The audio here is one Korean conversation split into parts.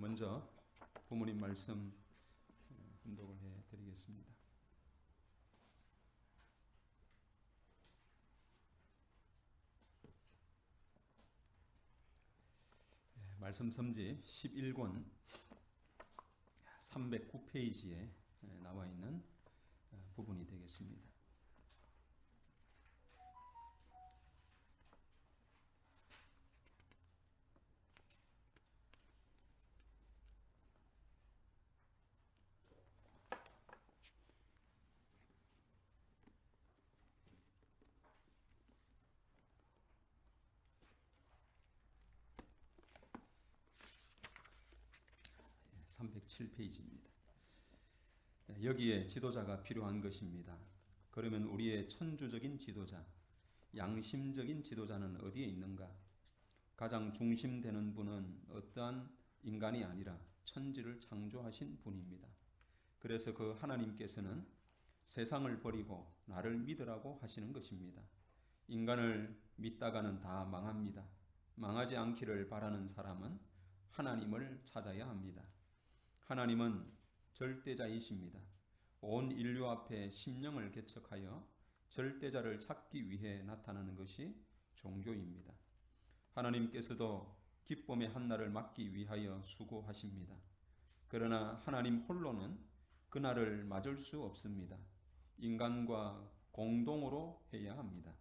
먼저 부모님 말씀 훈독을 해드리겠습니다. 말씀 섬집 11권 309페이지에 나와 있는 부분이 되겠습니다. 예, 307페이지입니다. 여기에 지도자가 필요한 것입니다. 그러면 우리의 천주적인 지도자, 양심적인 지도자는 어디에 있는가? 가장 중심되는 분은 어떠한 인간이 아니라 천지를 창조하신 분입니다. 그래서 그 하나님께서는 세상을 버리고 나를 믿으라고 하시는 것입니다. 인간을 믿다가는 다 망합니다. 망하지 않기를 바라는 사람은 하나님을 찾아야 합니다. 하나님은 절대자이십니다. 온 인류 앞에 심령을 개척하여 절대자를 찾기 위해 나타나는 것이 종교입니다. 하나님께서도 기쁨의 한날을 맞기 위하여 수고하십니다. 그러나 하나님 홀로는 그날을 맞을 수 없습니다. 인간과 공동으로 해야 합니다.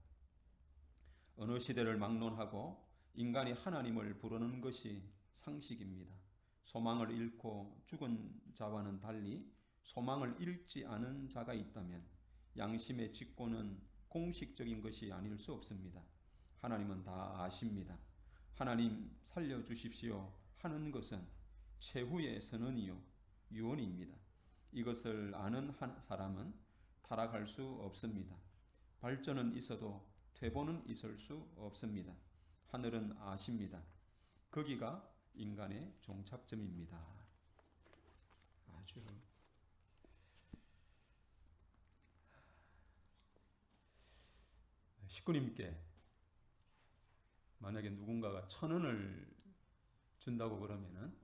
어느 시대를 막론하고 인간이 하나님을 부르는 것이 상식입니다. 소망을 잃고 죽은 자와는 달리 소망을 잃지 않은 자가 있다면 양심의 직고는 공식적인 것이 아닐 수 없습니다. 하나님은 다 아십니다. 하나님 살려주십시오 하는 것은 최후의 선언이요 유언입니다. 이것을 아는 한 사람은 타락할 수 없습니다. 발전은 있어도 퇴보는 있을 수 없습니다. 하늘은 아십니다. 거기가 인간의 종착점입니다. 아주 식구님께 만약에 누군가가 1,000원을 준다고 그러면은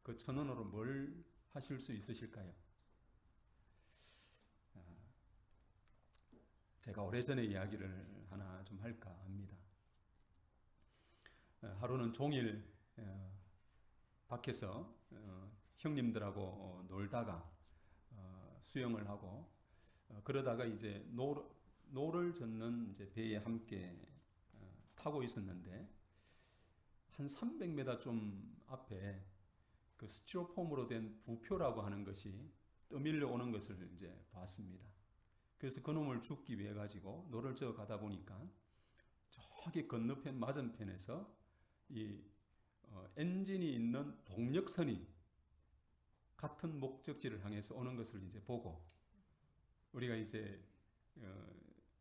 그 1,000원으로 뭘 하실 수 있으실까요? 제가 오래전에 이야기를 하나 좀 할까 합니다. 하루는 종일 밖에서 형님들하고 놀다가 수영을 하고 그러다가 이제 노를 젓는 이제 배에 함께 타고 있었는데 한 300m 좀 앞에 그 스티로폼으로 된 부표라고 하는 것이 떠밀려 오는 것을 이제 봤습니다. 그래서 그놈을 죽기 위해 가지고 노를 저어 가다 보니까 저기 건너편 맞은편에서 이 엔진이 있는 동력선이 같은 목적지를 향해서 오는 것을 이제 보고 우리가 이제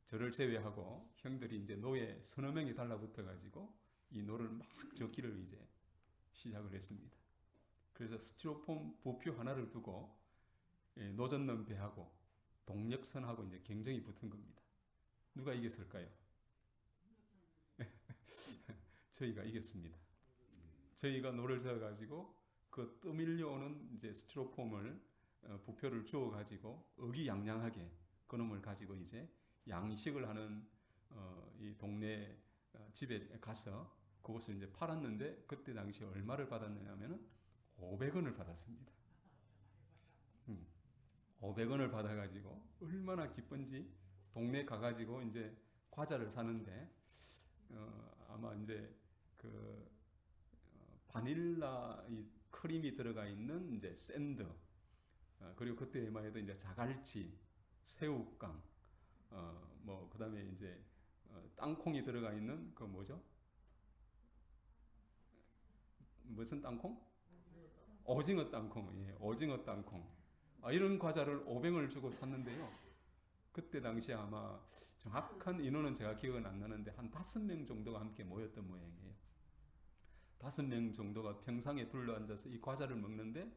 저를 제외하고 형들이 이제 노에 서너 명이 달라붙어 가지고 이 노를 막 젓기를 이제 시작을 했습니다. 그래서 스티로폼 부표 하나를 두고 노 젓는 배하고 동력선하고 이제 경쟁이 붙은 겁니다. 누가 이겼을까요? 저희가 이겼습니다. 저희가 노를 저어 가지고 그 떠밀려 오는 이제 스티로폼을 부표를 주어 가지고 의기양양하게 그놈을 가지고 이제 양식을 하는 이 동네 집에 가서 그것을 이제 팔았는데 그때 당시 얼마를 받았느냐면은 500원을 받았습니다. 500원을 받아가지고 얼마나 기쁜지 동네 가가지고 이제 과자를 사는데 아마 이제 그 바닐라 이 크림이 들어가 있는 이제 샌드 그리고 그때만 해도 이제 자갈치, 새우깡 뭐 그다음에 이제 땅콩이 들어가 있는 그 뭐죠? 무슨 땅콩? 오징어 땅콩. 예, 오징어 땅콩. 이런 과자를 500원을 주고 샀는데요. 그때 당시에 아마 정확한 인원은 제가 기억은 안 나는데 한 5명 정도가 함께 모였던 모양이에요. 5명 정도가 평상에 둘러앉아서 이 과자를 먹는데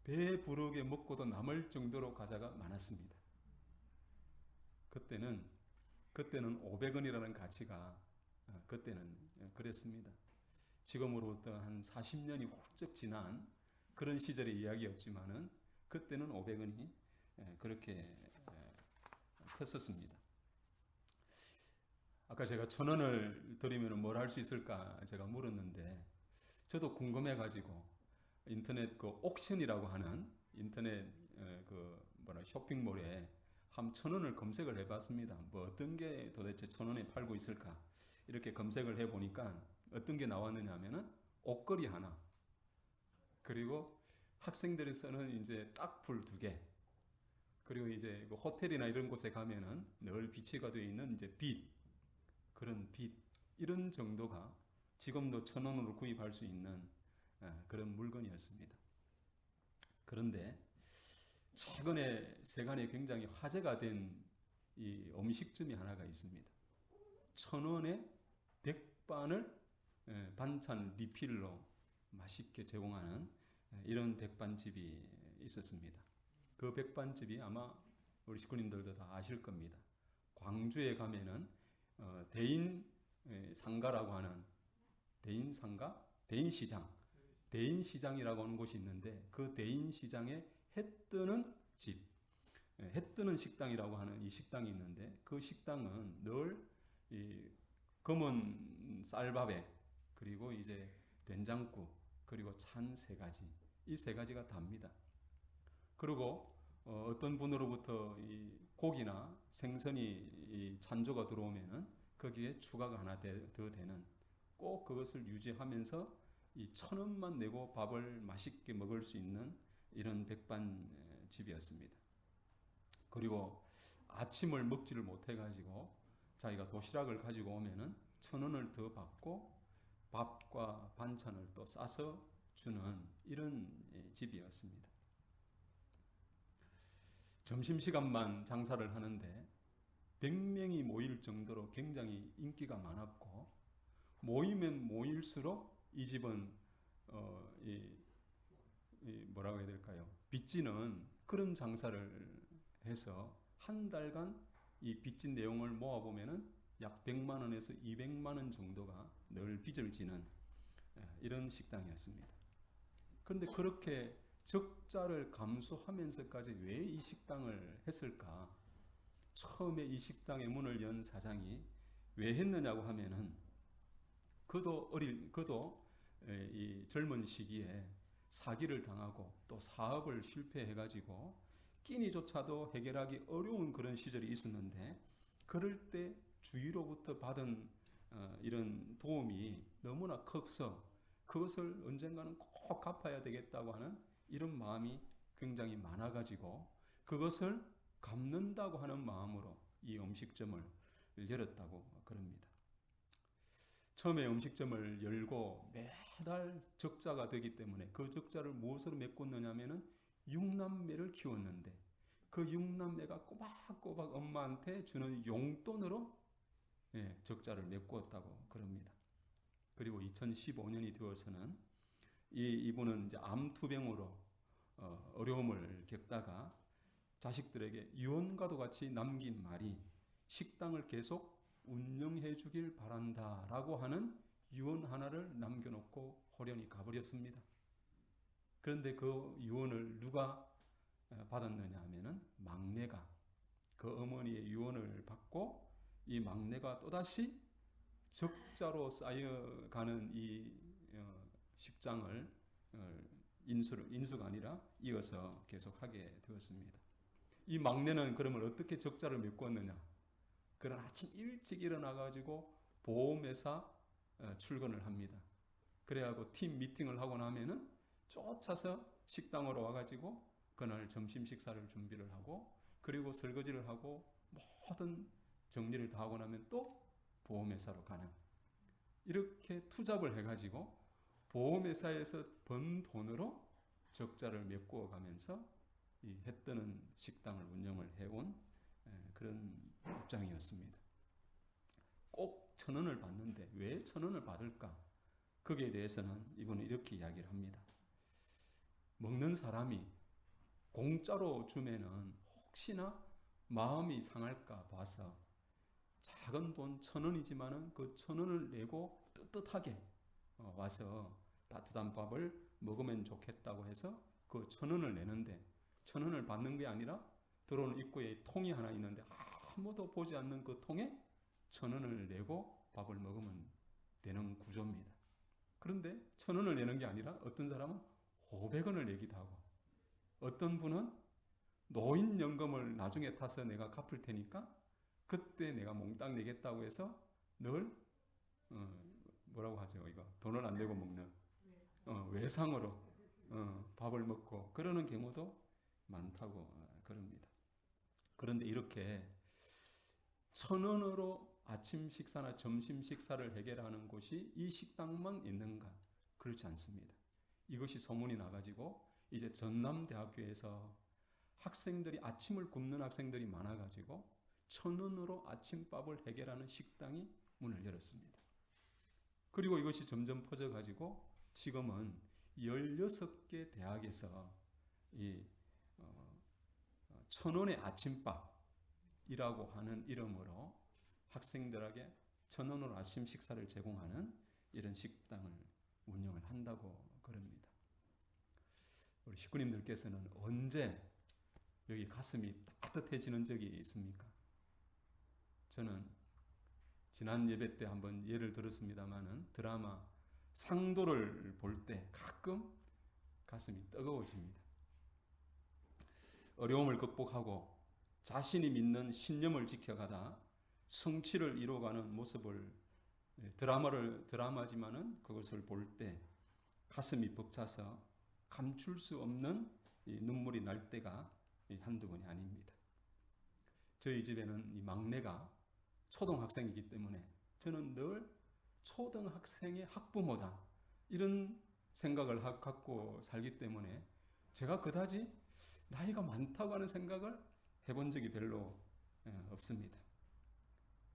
배부르게 먹고도 남을 정도로 과자가 많았습니다. 그때는 500원이라는 가치가 그때는 그랬습니다. 지금으로부터 한 40년이 훌쩍 지난 그런 시절의 이야기였지만은 그때는 500원이 그렇게 컸었습니다. 아까 제가 1,000원을 드리면 뭘 할 수 있을까 제가 물었는데 저도 궁금해가지고 인터넷 그 옥션이라고 하는 인터넷 쇼핑몰에 한 1,000원을 검색을 해봤습니다. 뭐 어떤 게 도대체 1,000원에 팔고 있을까 이렇게 검색을 해보니까 어떤 게 나왔느냐 하면은 옷걸이 하나, 그리고 학생들이 쓰는 이제 딱풀 2개, 그리고 이제 그 호텔이나 이런 곳에 가면은 늘 비치가 되어 있는 이제 빛, 그런 빛, 이런 정도가 지금도 1,000원으로 구입할 수 있는 그런 물건이었습니다. 그런데 최근에 세간에 굉장히 화제가 된 이 음식점이 하나가 있습니다. 1,000원에 백반을 반찬 리필로 맛있게 제공하는 이런 백반집이 있었습니다. 그 백반집이 아마 우리 식구님들도 다 아실 겁니다. 광주에 가면은 대인상가라고 하는 대인상가? 대인시장이라고 하는 곳이 있는데 그 대인시장에 해뜨는 집, 해뜨는 식당이라고 하는 이 식당이 있는데 그 식당은 늘 이 검은 쌀밥에 그리고 이제 된장국 그리고 찬 3가지, 이 3가지가 답니다. 그리고 어떤 분으로부터 이 고기나 생선이 이 찬조가 들어오면은 거기에 추가가 하나 더 되는, 꼭 그것을 유지하면서 이 1,000원만 내고 밥을 맛있게 먹을 수 있는 이런 백반집이었습니다. 그리고 아침을 먹지를 못해가지고 자기가 도시락을 가지고 오면은 1,000원을 더 받고 밥과 반찬을 또 싸서 주는 이런 집이었습니다. 점심시간만 장사를 하는데 100명이 모일 정도로 굉장히 인기가 많았고, 모이면 모일수록 이 집은 뭐라고 해야 될까요? 빚지는 그런 장사를 해서 한 달간 이 빚진 내용을 모아보면은 약 100만 원에서 200만 원 정도가 늘 빚을 지는 이런 식당이었습니다. 그런데 그렇게 적자를 감수하면서까지 왜 이 식당을 했을까? 처음에 이 식당의 문을 연 사장이 왜 했느냐고 하면은 그도 이 젊은 시기에 사기를 당하고 또 사업을 실패해가지고 끼니조차도 해결하기 어려운 그런 시절이 있었는데, 그럴 때 주위로부터 받은 이런 도움이 너무나 커서 그것을 언젠가는 꼭 갚아야 되겠다고 하는 이런 마음이 굉장히 많아가지고 그것을 갚는다고 하는 마음으로 이 음식점을 열었다고 그럽니다. 처음에 음식점을 열고 매달 적자가 되기 때문에 그 적자를 무엇으로 메꿨느냐 하면은 6남매를 키웠는데 그 6남매가 꼬박꼬박 엄마한테 주는 용돈으로 적자를 메꾸었다고 그럽니다. 그리고 2015년이 되어서는 이분은 이제 암투병으로 어려움을 겪다가 자식들에게 유언과도 같이 남긴 말이 식당을 계속 운영해 주길 바란다 라고 하는 유언 하나를 남겨놓고 호련히 가버렸습니다. 그런데 그 유언을 누가 받았느냐 하면은 막내가 그 어머니의 유언을 받고 이 막내가 또다시 적자로 쌓여가는 이 식장을 인수가 아니라 이어서 계속 하게 되었습니다. 이 막내는 그러면 어떻게 적자를 메꿨느냐? 그런 아침 일찍 일어나가지고 보험회사 출근을 합니다. 그래가지고 팀 미팅을 하고 나면은 쫓아서 식당으로 와가지고 그날 점심 식사를 준비를 하고, 그리고 설거지를 하고 모든 정리를 다 하고 나면 또 보험회사로 가는, 이렇게 투잡을 해가지고 보험회사에서 번 돈으로 적자를 메꾸어 가면서 이 해뜨는 식당을 운영을 해온 그런 입장이었습니다. 꼭 1,000원을 받는데 왜 1,000원을 받을까? 거기에 대해서는 이분은 이렇게 이야기를 합니다. 먹는 사람이 공짜로 주면은 혹시나 마음이 상할까 봐서 작은 돈 1,000원이지만은 그 1,000원을 내고 떳떳하게 와서 따뜻한 밥을 먹으면 좋겠다고 해서 그 1,000원을 내는데 1,000원을 받는 게 아니라 들어오는 입구에 통이 하나 있는데 아무도 보지 않는 그 통에 1,000원을 내고 밥을 먹으면 되는 구조입니다. 그런데 1,000원을 내는 게 아니라 어떤 사람은 500원을 내기도 하고 어떤 분은 노인연금을 나중에 타서 내가 갚을 테니까 그때 내가 몽땅 내겠다고 해서 늘 뭐라고 하죠? 이거 돈을 안 내고 먹는 외상으로 밥을 먹고 그러는 경우도 많다고 그럽니다. 그런데 이렇게 1,000원으로 아침 식사나 점심 식사를 해결하는 곳이 이 식당만 있는가? 그렇지 않습니다. 이것이 소문이 나가지고 이제 전남대학교에서 학생들이 아침을 굶는 학생들이 많아가지고 1,000원으로 아침밥을 해결하는 식당이 문을 열었습니다. 그리고 이것이 점점 퍼져가지고 지금은 16개 대학에서 이 1,000원의 아침밥이라고 하는 이름으로 학생들에게 1,000원으로 아침 식사를 제공하는 이런 식당을 운영을 한다고 그럽니다. 우리 식구님들께서는 언제 여기 가슴이 따뜻해지는 적이 있습니까? 저는 지난 예배 때 한번 예를 들었습니다마는 드라마 상도를 볼 때 가끔 가슴이 뜨거워집니다. 어려움을 극복하고 자신이 믿는 신념을 지켜가다 성취를 이루어가는 모습을 드라마지만은 그것을 볼 때 가슴이 벅차서 감출 수 없는 눈물이 날 때가 한두 번이 아닙니다. 저희 집에는 이 막내가 초등학생이기 때문에 저는 늘 초등학생의 학부모다 이런 생각을 갖고 살기 때문에 제가 그다지 나이가 많다고 하는 생각을 해본 적이 별로 없습니다.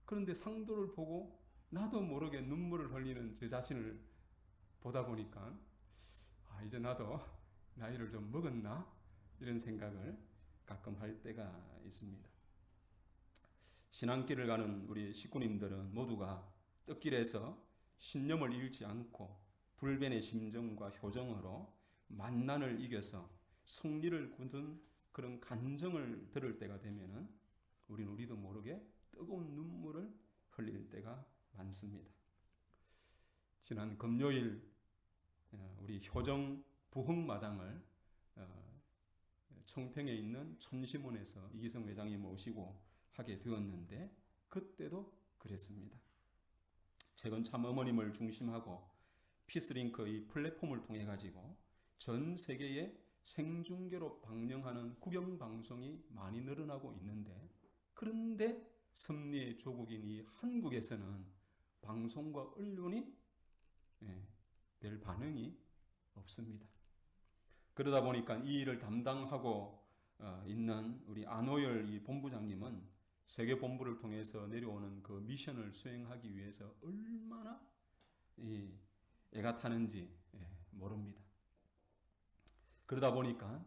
그런데 상도를 보고 나도 모르게 눈물을 흘리는 제 자신을 보다 보니까 이제 나도 나이를 좀 먹었나 이런 생각을 가끔 할 때가 있습니다. 신앙길을 가는 우리 식구님들은 모두가 뜻길에서 신념을 잃지 않고 불변의 심정과 효정으로 만난을 이겨서 승리를 거둔 그런 간증을 들을 때가 되면은 우리도 모르게 뜨거운 눈물을 흘릴 때가 많습니다. 지난 금요일 우리 효정 부흥마당을 청평에 있는 천심원에서 이기성 회장이 모시고 하게 되었는데 그때도 그랬습니다. 최근 참 어머님을 중심하고 피스링크 이 플랫폼을 통해 가지고 전 세계에 생중계로 방영하는 국영방송이 많이 늘어나고 있는데 그런데 섭리의 조국인 이 한국에서는 방송과 언론이 별 반응이 없습니다. 그러다 보니까 이 일을 담당하고 있는 우리 안호열 이 본부장님은 세계 본부를 통해서 내려오는 그 미션을 수행하기 위해서 얼마나 애가 타는지 모릅니다. 그러다 보니까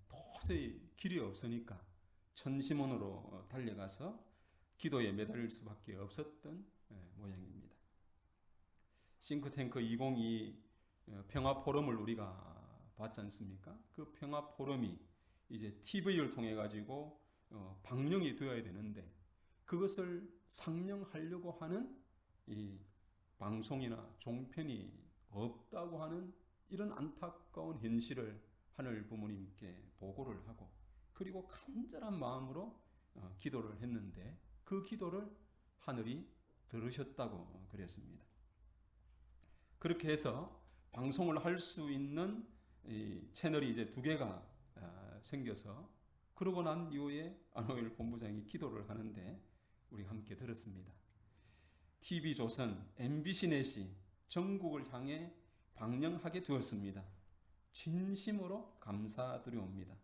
도저히 길이 없으니까 천심원으로 달려가서 기도에 매달릴 수밖에 없었던 모양입니다. 싱크탱크 2022 평화포럼을 우리가 봤지 않습니까? 그 평화포럼이 이제 TV를 통해 가지고 방영이 되어야 되는데 그것을 상영하려고 하는 이 방송이나 종편이 없다고 하는 이런 안타까운 현실을 하늘 부모님께 보고를 하고 그리고 간절한 마음으로 기도를 했는데 그 기도를 하늘이 들으셨다고 그랬습니다. 그렇게 해서 방송을 할 수 있는 이 채널이 이제 2개가 생겨서 그러고 난 이후에 안호일 본부장이 기도를 하는데 우리 함께 들었습니다. TV조선, MBC넷이 전국을 향해 방영하게 되었습니다. 진심으로 감사드려옵니다.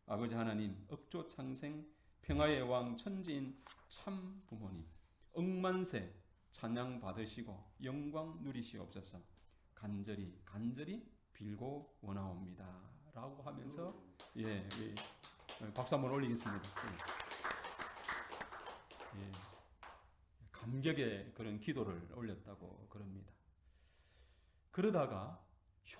아버지 하나님, 억조 창생 평화의 왕 천지인 참 부모님, 억만세 찬양 받으시고 영광 누리시옵소서. 간절히 빌고 원하옵니다. 라고 하면서 박수 한번 올리겠습니다. 감격의 그런 기도를 올렸다고 그럽니다. 그러다가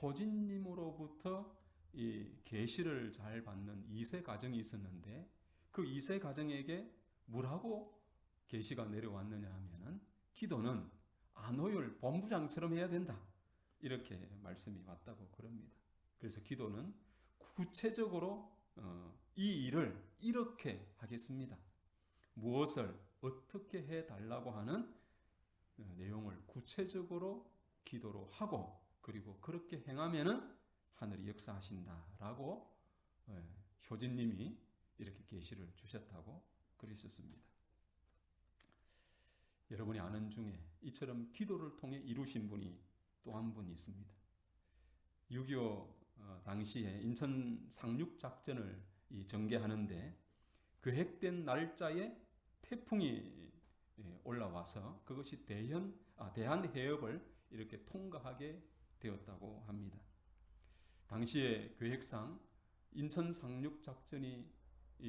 효진님으로부터 이 계시를 잘 받는 2세 가정이 있었는데 그 2세 가정에게 뭐라고 계시가 내려왔느냐 하면은 기도는 안호율 본부장처럼 해야 된다. 이렇게 말씀이 왔다고 그럽니다. 그래서 기도는 구체적으로 이 일을 이렇게 하겠습니다. 무엇을 어떻게 해달라고 하는 내용을 구체적으로 기도로 하고 그리고 그렇게 행하면은 하늘이 역사하신다라고 효진님이 이렇게 계시를 주셨다고 그러셨습니다. 여러분이 아는 중에 이처럼 기도를 통해 이루신 분이 또 한 분 있습니다. 6.25 당시에 인천 상륙작전을 전개하는데 계획된 날짜에 태풍이 올라와서 그것이 대한해협을 이렇게 통과하게 되었다고 합니다. 당시의 계획상 인천 상륙작전이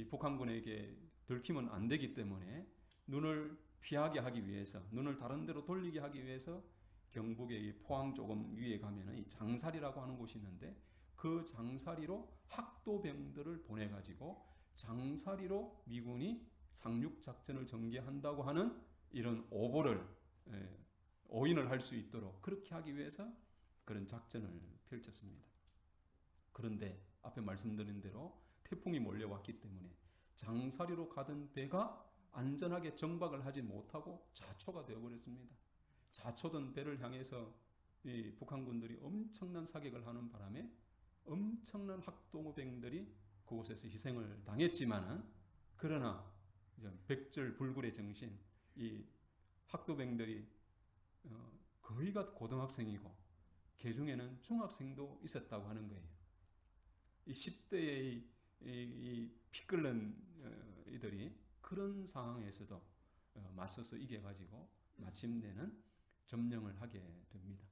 북한군에게 들키면 안 되기 때문에 눈을 피하게 하기 위해서, 눈을 다른 데로 돌리게 하기 위해서 경북의 포항 조금 위에 가면은 이 장사리라고 하는 곳이 있는데 그 장사리로 학도병들을 보내가지고 장사리로 미군이 상륙작전을 전개한다고 하는 이런 오보를 오인을 할 수 있도록 그렇게 하기 위해서 그런 작전을 펼쳤습니다. 그런데 앞에 말씀드린 대로 태풍이 몰려왔기 때문에 장사리로 가던 배가 안전하게 정박을 하지 못하고 자초가 되어버렸습니다. 자초던 배를 향해서 이 북한군들이 엄청난 사격을 하는 바람에 엄청난 학도병들이 그곳에서 희생을 당했지만은 그러나 백절불굴의 정신, 이 학도병들이 거의가 고등학생이고 개중에는 중학생도 있었다고 하는 거예요. 이 10대의 이 피 끓는 이들이 그런 상황에서도 맞서서 이겨가지고 마침내는 점령을 하게 됩니다.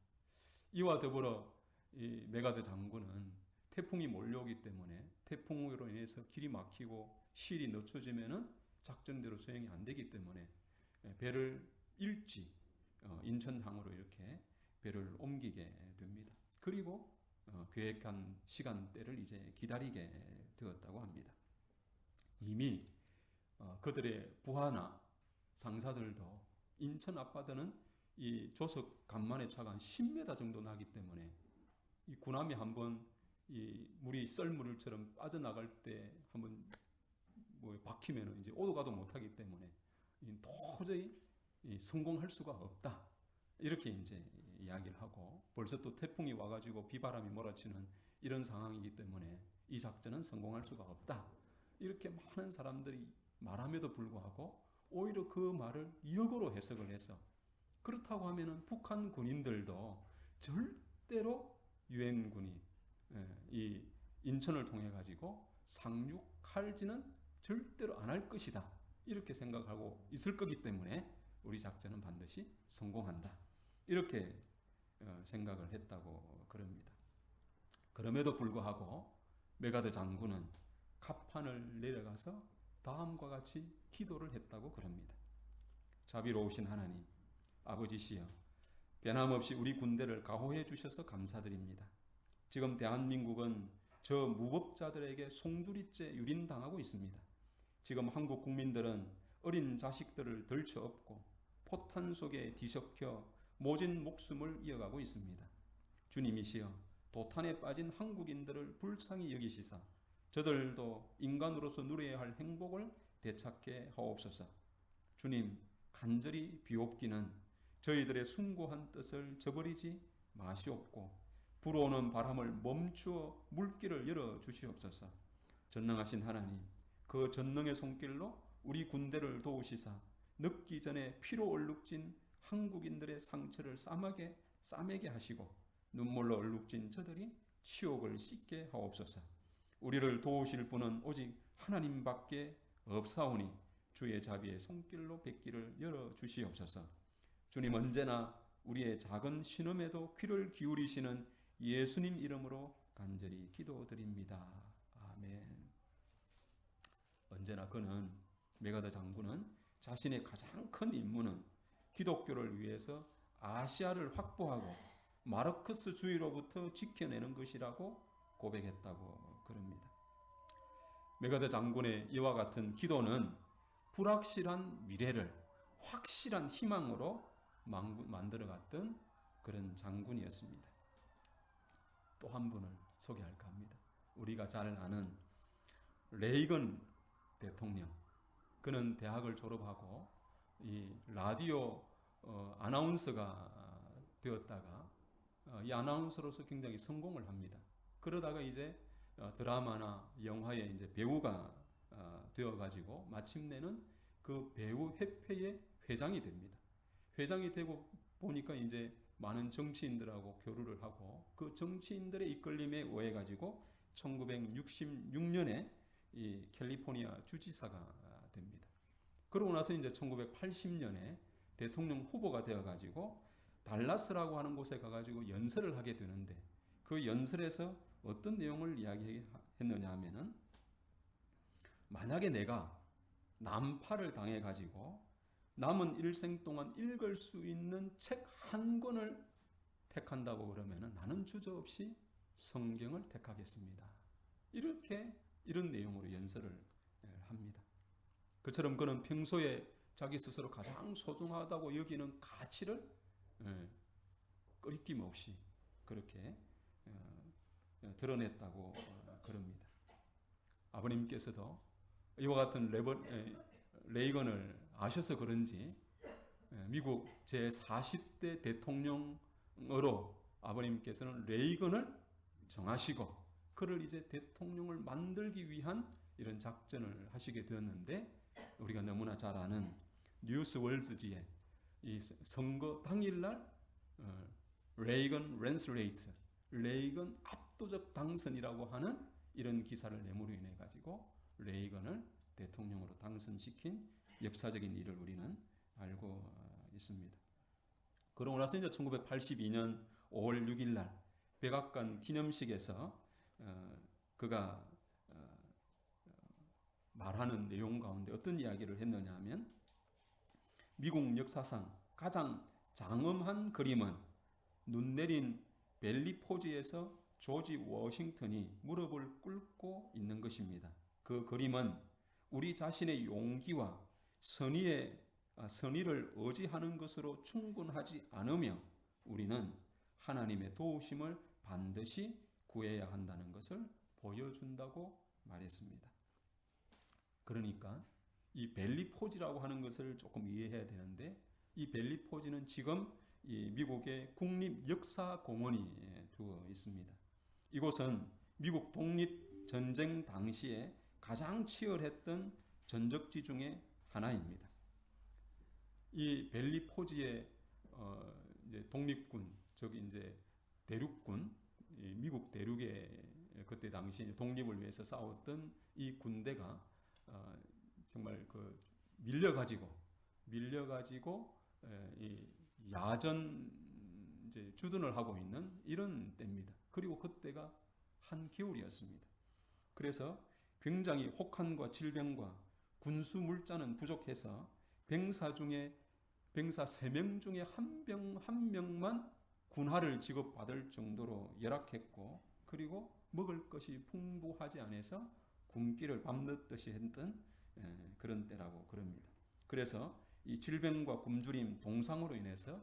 이와 더불어 이 메가드 장군은 태풍이 몰려오기 때문에 태풍으로 인해서 길이 막히고 실이 늦춰지면은 작전대로 수행이 안 되기 때문에 배를 일찍 인천항으로 이렇게 배를 옮기게 됩니다. 그리고 계획한 시간대를 이제 기다리게 되었다고 합니다. 이미 그들의 부하나 상사들도 인천 앞바다는 이 조석 간만의 차가 한 10m 정도 나기 때문에 이 군함이 한번 이 물이 썰물처럼 빠져나갈 때 한번 뭐 박히면은 이제 오도 가도 못하기 때문에 도저히 성공할 수가 없다. 이렇게 이제 이야기를 하고 벌써 또 태풍이 와가지고 비바람이 몰아치는 이런 상황이기 때문에 이 작전은 성공할 수가 없다. 이렇게 많은 사람들이 말함에도 불구하고 오히려 그 말을 역으로 해석을 해서 그렇다고 하면은 북한 군인들도 절대로 유엔군이 이 인천을 통해 가지고 상륙할지는 절대로 안 할 것이다. 이렇게 생각하고 있을 거기 때문에 우리 작전은 반드시 성공한다. 이렇게 생각을 했다고 그럽니다. 그럼에도 불구하고 메가드 장군은 갑판을 내려가서 다음과 같이 기도를 했다고 그럽니다. 자비로우신 하나님, 아버지시여, 변함없이 우리 군대를 가호해 주셔서 감사드립니다. 지금 대한민국은 저 무법자들에게 송두리째 유린당하고 있습니다. 지금 한국 국민들은 어린 자식들을 덜쳐업고 포탄 속에 뒤섞여 모진 목숨을 이어가고 있습니다. 주님이시여, 도탄에 빠진 한국인들을 불쌍히 여기시사 저들도 인간으로서 누려야 할 행복을 되찾게 하옵소서. 주님, 간절히 비옵기는 저희들의 숭고한 뜻을 저버리지 마시옵고 불어오는 바람을 멈추어 물길을 열어 주시옵소서. 전능하신 하나님, 그 전능의 손길로 우리 군대를 도우시사 늦기 전에 피로 얼룩진 한국인들의 상처를 싸매게 하시고 눈물로 얼룩진 저들이 치욕을 씻게 하옵소서. 우리를 도우실 분은 오직 하나님밖에 없사오니 주의 자비의 손길로 뵙기를 열어 주시옵소서. 주님, 언제나 우리의 작은 신음에도 귀를 기울이시는 예수님 이름으로 간절히 기도드립니다. 아멘. 언제나 그는, 메가드 장군은 자신의 가장 큰 임무는 기독교를 위해서 아시아를 확보하고 마르크스주의로부터 지켜내는 것이라고 고백했다고 그럽니다. 메가드 장군의 이와 같은 기도는 불확실한 미래를 확실한 희망으로 만들어갔던 그런 장군이었습니다. 또 한 분을 소개할까 합니다. 우리가 잘 아는 레이건 대통령. 그는 대학을 졸업하고 이 라디오 아나운서가 되었다가 이 아나운서로서 굉장히 성공을 합니다. 그러다가 이제 드라마나 영화에 이제 배우가 되어가지고 마침내는 그 배우 협회의 회장이 됩니다. 회장이 되고 보니까 이제 많은 정치인들하고 교류를 하고 그 정치인들의 이끌림에 의해 가지고 1966년에 이 캘리포니아 주지사가 됩니다. 그러고 나서 이제 1980년에 대통령 후보가 되어 가지고 달라스라고 하는 곳에 가가지고 연설을 하게 되는데 그 연설에서 어떤 내용을 이야기했느냐 하면은 만약에 내가 난파를 당해가지고 남은 일생 동안 읽을 수 있는 책 한 권을 택한다고 그러면은 나는 주저없이 성경을 택하겠습니다. 이런 내용으로 연설을 합니다. 그처럼 그는 평소에 자기 스스로 가장 소중하다고 여기는 가치를 끄리낌 없이 그렇게 드러냈다고 그럽니다. 아버님께서도 이와 같은 레이건을 아셔서 그런지 미국 제40대 대통령으로 아버님께서는 레이건을 정하시고 그를 이제 대통령을 만들기 위한 이런 작전을 하시게 되었는데 우리가 너무나 잘 아는 뉴스월드지에 이 선거 당일날 레이건 랜스 레이트, 레이건 압도적 당선이라고 하는 이런 기사를 내므로 인해 가지고 레이건을 대통령으로 당선시킨 역사적인 일을 우리는 알고 있습니다. 그러고 나서 이제 1982년 5월 6일 날 백악관 기념식에서 그가 말하는 내용 가운데 어떤 이야기를 했느냐 하면 미국 역사상 가장 장엄한 그림은 눈 내린 벨리 포즈에서 조지 워싱턴이 무릎을 꿇고 있는 것입니다. 그 그림은 우리 자신의 용기와 선의를 의지하는 것으로 충분하지 않으며 우리는 하나님의 도우심을 반드시 구해야 한다는 것을 보여준다고 말했습니다. 그러니까 이 벨리 포즈라고 하는 것을 조금 이해해야 되는데 이 벨리 포즈는 지금 이 미국의 국립역사공원이 두어 있습니다. 이곳은 미국 독립전쟁 당시에 가장 치열했던 전적지 중에 하나입니다. 이 벨리 포즈의 이제 독립군, 즉 이제 대륙군, 미국 대륙의 그때 당시 독립을 위해서 싸웠던 이 군대가 정말 그 밀려가지고 이 야전 이제 주둔을 하고 있는 이런 때입니다. 그리고 그때가 한겨울이었습니다. 그래서 굉장히 혹한과 질병과 군수 물자는 부족해서 병사 3명 중에 한 명만 군화를 지급받을 정도로 열악했고 그리고 먹을 것이 풍부하지 않아서 굶기를 밤늦듯이 했던 그런 때라고 그럽니다. 그래서 이 질병과 굶주림 동상으로 인해서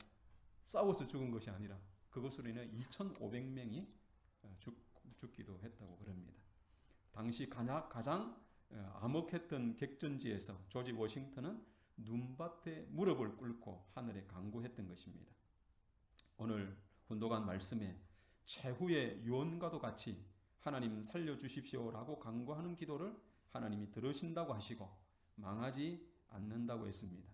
싸워서 죽은 것이 아니라 그것으로 인해 2,500명이 죽기도 했다고 그럽니다. 당시 가장 암흑했던 객전지에서 조지 워싱턴은 눈밭에 무릎을 꿇고 하늘에 간구했던 것입니다. 오늘 훈독한 말씀에 최후의 유언과도 같이 하나님 살려주십시오라고 간구하는 기도를 하나님이 들으신다고 하시고 망하지 않는다고 했습니다.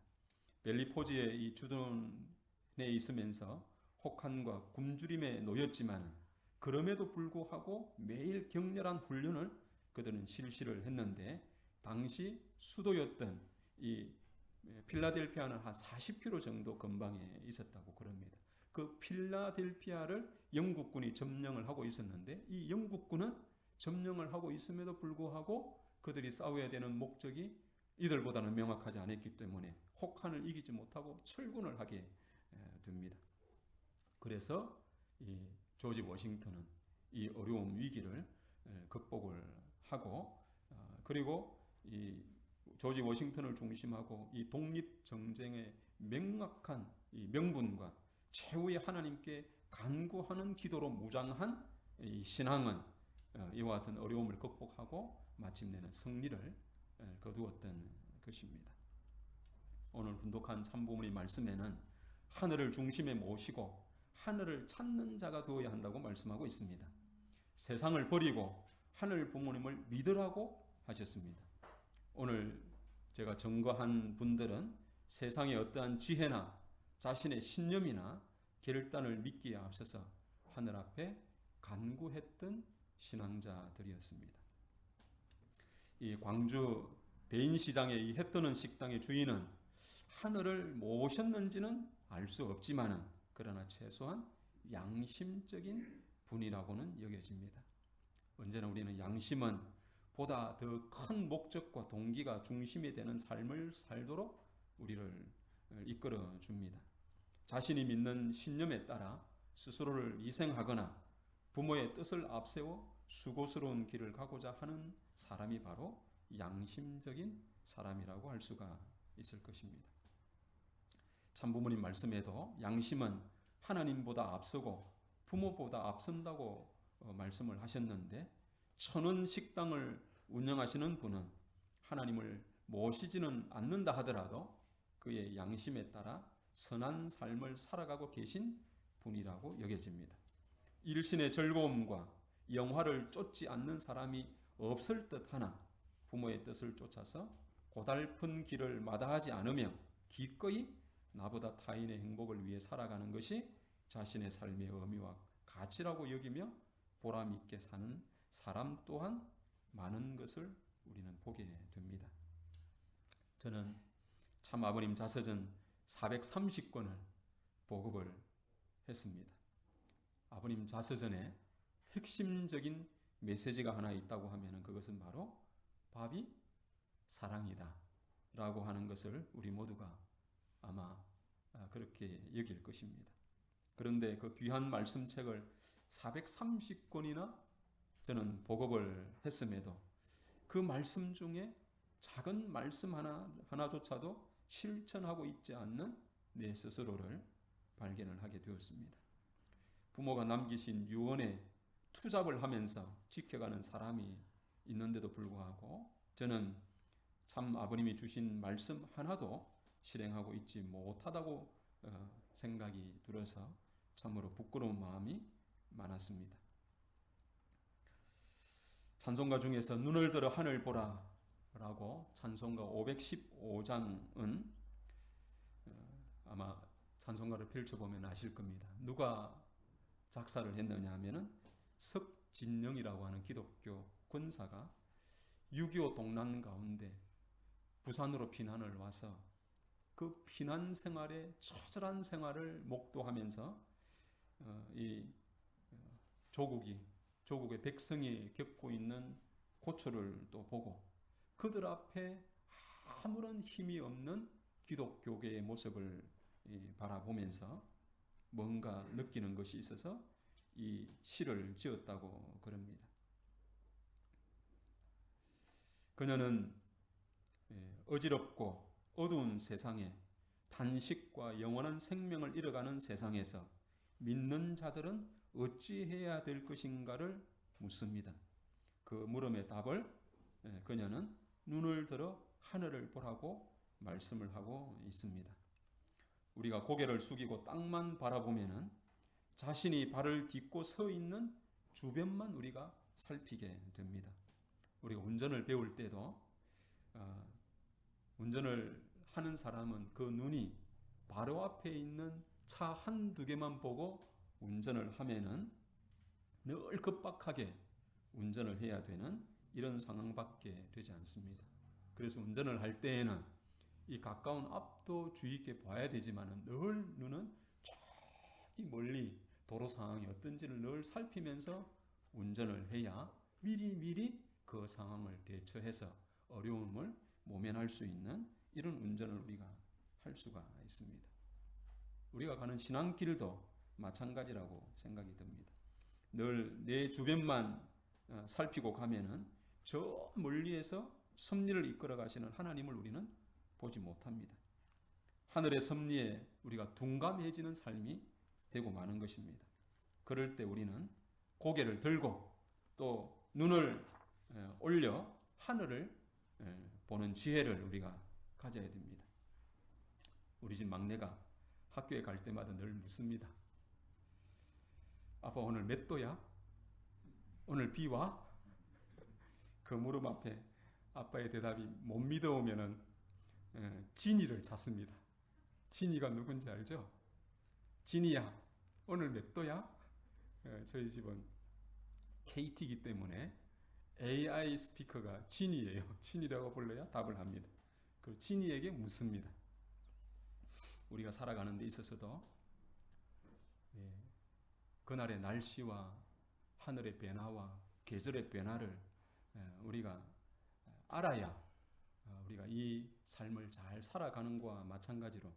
벨리포즈의 이 주둔에 있으면서 혹한과 굶주림에 놓였지만 그럼에도 불구하고 매일 격렬한 훈련을 그들은 실시를 했는데 당시 수도였던 이 필라델피아는 한 40km 정도 근방에 있었다고 그럽니다. 그 필라델피아를 영국군이 점령을 하고 있었는데 이 영국군은 점령을 하고 있음에도 불구하고 그들이 싸워야 되는 목적이 이들보다는 명확하지 않았기 때문에 혹한을 이기지 못하고 철군을 하게 됩니다. 그래서 이 조지 워싱턴은 이 어려움 위기를 극복을 하고 그리고 이 조지 워싱턴을 중심하고 이 독립 정쟁의 명확한 이 명분과 최후의 하나님께 간구하는 기도로 무장한 이 신앙은 이와 같은 어려움을 극복하고 마침내는 승리를 거두었던 것입니다. 오늘 분독한 참부모의 말씀에는 하늘을 중심에 모시고 하늘을 찾는 자가 되어야 한다고 말씀하고 있습니다. 세상을 버리고 하늘 부모님을 믿으라고 하셨습니다. 오늘 제가 증거한 분들은 세상의 어떠한 지혜나 자신의 신념이나 결단을 믿기에 앞서서 하늘 앞에 간구했던 신앙자들이었습니다. 이 광주 대인시장의 이 해뜨는 식당의 주인은 하늘을 모셨는지는 알 수 없지만은 그러나 최소한 양심적인 분이라고는 여겨집니다. 언제나 우리는 양심은 보다 더 큰 목적과 동기가 중심이 되는 삶을 살도록 우리를 이끌어 줍니다. 자신이 믿는 신념에 따라 스스로를 희생하거나 부모의 뜻을 앞세워 수고스러운 길을 가고자 하는 사람이 바로 양심적인 사람이라고 할 수가 있을 것입니다. 참부모님 말씀에도 양심은 하나님보다 앞서고 부모보다 앞선다고 말씀을 하셨는데 천원 식당을 운영하시는 분은 하나님을 모시지는 않는다 하더라도 그의 양심에 따라 선한 삶을 살아가고 계신 분이라고 여겨집니다. 일신의 즐거움과 영화를 쫓지 않는 사람이 없을 듯하나 부모의 뜻을 쫓아서 고달픈 길을 마다하지 않으며 기꺼이 나보다 타인의 행복을 위해 살아가는 것이 자신의 삶의 의미와 가치라고 여기며 보람 있게 사는 사람 또한 많은 것을 우리는 보게 됩니다. 저는 참 아버님 자서전 430권을 보급을 했습니다. 아버님 자서전에 핵심적인 메시지가 하나 있다고 하면 그것은 바로 밥이 사랑이다 라고 하는 것을 우리 모두가 아마 그렇게 여길 것입니다. 그런데 그 귀한 말씀책을 430권이나 저는 보급을 했음에도 그 말씀 중에 작은 말씀 하나조차도 실천하고 있지 않는 내 스스로를 발견을 하게 되었습니다. 부모가 남기신 유언에 투잡을 하면서 지켜가는 사람이 있는데도 불구하고 저는 참 아버님이 주신 말씀 하나도 실행하고 있지 못하다고 생각이 들어서 참으로 부끄러운 마음이 많았습니다. 찬송가 중에서 눈을 들어 하늘 보라 라고 찬송가 515장은 아마 찬송가를 펼쳐보면 아실 겁니다. 누가 작사를 했느냐 하면은 석진영이라고 하는 기독교 권사가 6.25 동란 가운데 부산으로 피난을 와서 그 피난 생활의 처절한 생활을 목도하면서 이 조국의 백성이 겪고 있는 고초를 또 보고 그들 앞에 아무런 힘이 없는 기독교계의 모습을 바라보면서 뭔가 느끼는 것이 있어서 이 시를 지었다고 그럽니다. 그녀는 어지럽고 어두운 세상에 단식과 영원한 생명을 잃어가는 세상에서 믿는 자들은 어찌해야 될 것인가를 묻습니다. 그 물음의 답을 그녀는 눈을 들어 하늘을 보라고 말씀을 하고 있습니다. 우리가 고개를 숙이고 땅만 바라보면은 자신이 발을 딛고 서 있는 주변만 우리가 살피게 됩니다. 우리가 운전을 배울 때도 운전을 하는 사람은 그 눈이 바로 앞에 있는 차 한두 개만 보고 운전을 하면은 늘 급박하게 운전을 해야 되는 이런 상황밖에 되지 않습니다. 그래서 운전을 할 때에는 이 가까운 앞도 주의 있게 봐야 되지만 늘 눈은 저기 멀리 도로 상황이 어떤지를 늘 살피면서 운전을 해야 미리 그 상황을 대처해서 어려움을 모면할 수 있는 이런 운전을 우리가 할 수가 있습니다. 우리가 가는 신앙길도 마찬가지라고 생각이 듭니다. 늘 내 주변만 살피고 가면은 저 멀리에서 섭리를 이끌어 가시는 하나님을 우리는 보지 못합니다. 하늘의 섭리에 우리가 둔감해지는 삶이 되고 마는 것입니다. 그럴 때 우리는 고개를 들고 또 눈을 올려 하늘을 보는 지혜를 우리가 가져야 됩니다. 우리 집 막내가 학교에 갈 때마다 늘 묻습니다. 아빠 오늘 몇 도야? 오늘 비 와? 그 물음 앞에 아빠의 대답이 못 믿어오면은 진이를 찾습니다. 진이가 누군지 알죠? 진이야 오늘 몇 도야? 저희 집은 KT이기 때문에 AI 스피커가 진이에요. 진이라고 불러야 답을 합니다. 그 진이에게 묻습니다. 우리가 살아가는 데 있어서도 그날의 날씨와 하늘의 변화와 계절의 변화를 우리가 알아야 우리가 이 삶을 잘 살아가는 것과 마찬가지로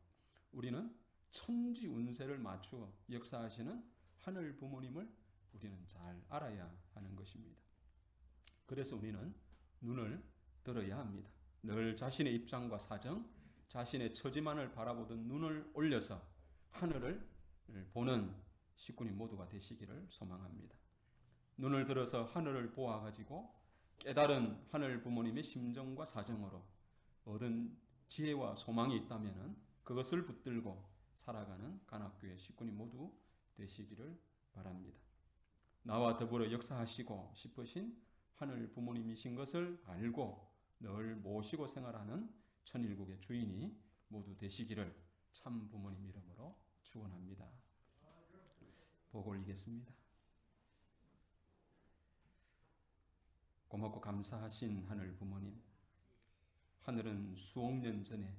우리는 천지 운세를 맞추어 역사하시는 하늘 부모님을 우리는 잘 알아야 하는 것입니다. 그래서 우리는 눈을 들어야 합니다. 늘 자신의 입장과 사정, 자신의 처지만을 바라보던 눈을 올려서 하늘을 보는 식구님 모두가 되시기를 소망합니다. 눈을 들어서 하늘을 보아가지고 깨달은 하늘 부모님의 심정과 사정으로 얻은 지혜와 소망이 있다면 그것을 붙들고 살아가는 간악교회 식구님 모두 되시기를 바랍니다. 나와 더불어 역사하시고 싶으신 하늘 부모님이신 것을 알고 늘 모시고 생활하는 천일국의 주인이 모두 되시기를 참 부모님 이름으로 축원합니다. 보고 올리겠습니다. 고맙고 감사하신 하늘 부모님, 하늘은 수억 년 전에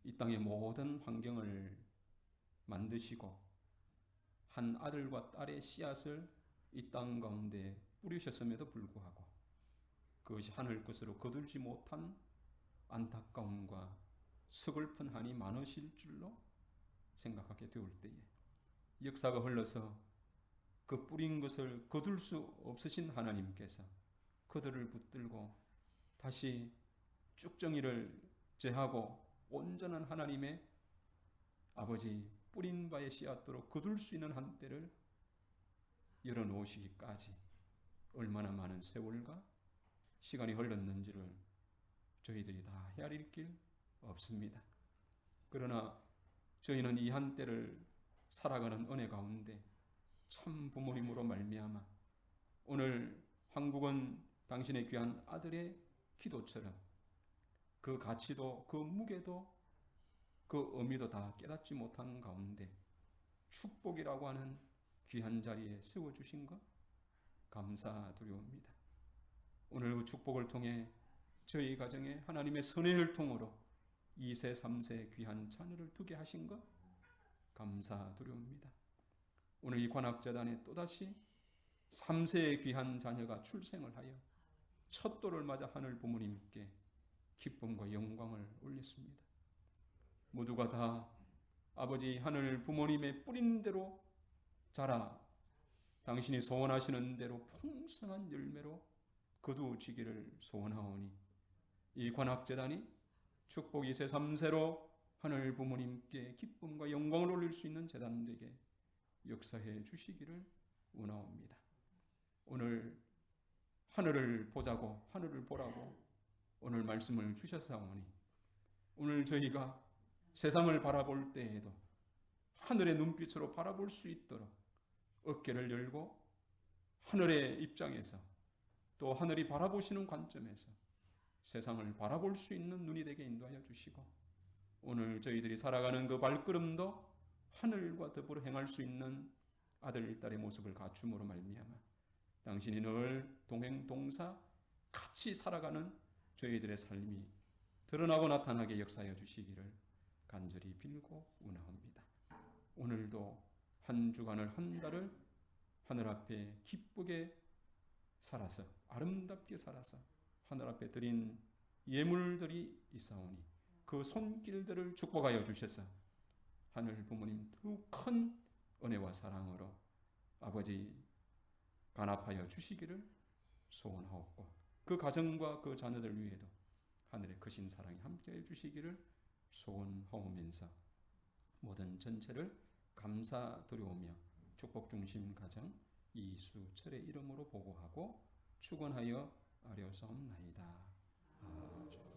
이 땅의 모든 환경을 만드시고 한 아들과 딸의 씨앗을 이 땅 가운데 뿌리셨음에도 불구하고 그것이 하늘 것으로 거둘지 못한 안타까움과 서글픈 한이 많으실 줄로 생각하게 되올 때에 역사가 흘러서 그 뿌린 것을 거둘 수 없으신 하나님께서 그들을 붙들고 다시 쭉정이를 제하고 온전한 하나님의 아버지 뿌린 바의 씨앗도록 거둘 수 있는 한때를 열어놓으시기까지 얼마나 많은 세월과 시간이 흘렀는지를 저희들이 다 헤아릴 길 없습니다. 그러나 저희는 이 한때를 살아가는 은혜 가운데 참 부모님으로 말미암아 오늘 한국은 당신의 귀한 아들의 기도처럼 그 가치도 그 무게도 그 의미도 다 깨닫지 못한 가운데 축복이라고 하는 귀한 자리에 세워주신 것 감사드리옵니다. 오늘 그 축복을 통해 저희 가정에 하나님의 선의 통으로 2세 3세 귀한 자녀를 두게 하신 것 감사드리옵니다. 오늘 이 관악재단에 또다시 3세의 귀한 자녀가 출생을 하여 첫 돌을 맞아 하늘 부모님께 기쁨과 영광을 올렸습니다. 모두가 다 아버지 하늘 부모님의 뿌린 대로 자라 당신이 소원하시는 대로 풍성한 열매로 거두어지기를 소원하오니 이 관악재단이 축복 2세 3세로 하늘 부모님께 기쁨과 영광을 올릴 수 있는 재단되게 역사해 주시기를 원하옵니다. 오늘 하늘을 보자고 하늘을 보라고 오늘 말씀을 주셨사오니 오늘 저희가 세상을 바라볼 때에도 하늘의 눈빛으로 바라볼 수 있도록 어깨를 열고 하늘의 입장에서 또 하늘이 바라보시는 관점에서 세상을 바라볼 수 있는 눈이 되게 인도하여 주시고 오늘 저희들이 살아가는 그 발걸음도 하늘과 더불어 행할 수 있는 아들, 딸의 모습을 갖춤으로 말미암아 당신이 늘 동행, 동사 같이 살아가는 저희들의 삶이 드러나고 나타나게 역사하여 주시기를 간절히 빌고 원하옵니다. 오늘도 한 주간을 한 달을 하늘 앞에 기쁘게 살아서 아름답게 살아서 하늘 앞에 드린 예물들이 있사오니 그 손길들을 축복하여 주셔서 하늘 부모님 더 큰 은혜와 사랑으로 아버지 간합하여 주시기를 소원하옵고 그 가정과 그 자녀들 위에도 하늘의 크신 사랑이 함께해 주시기를 소원하오면서 모든 전체를 감사드려오며 축복 중심 가정 이수철의 이름으로 보고하고 축원하여 아뢰옵나이다. 아멘.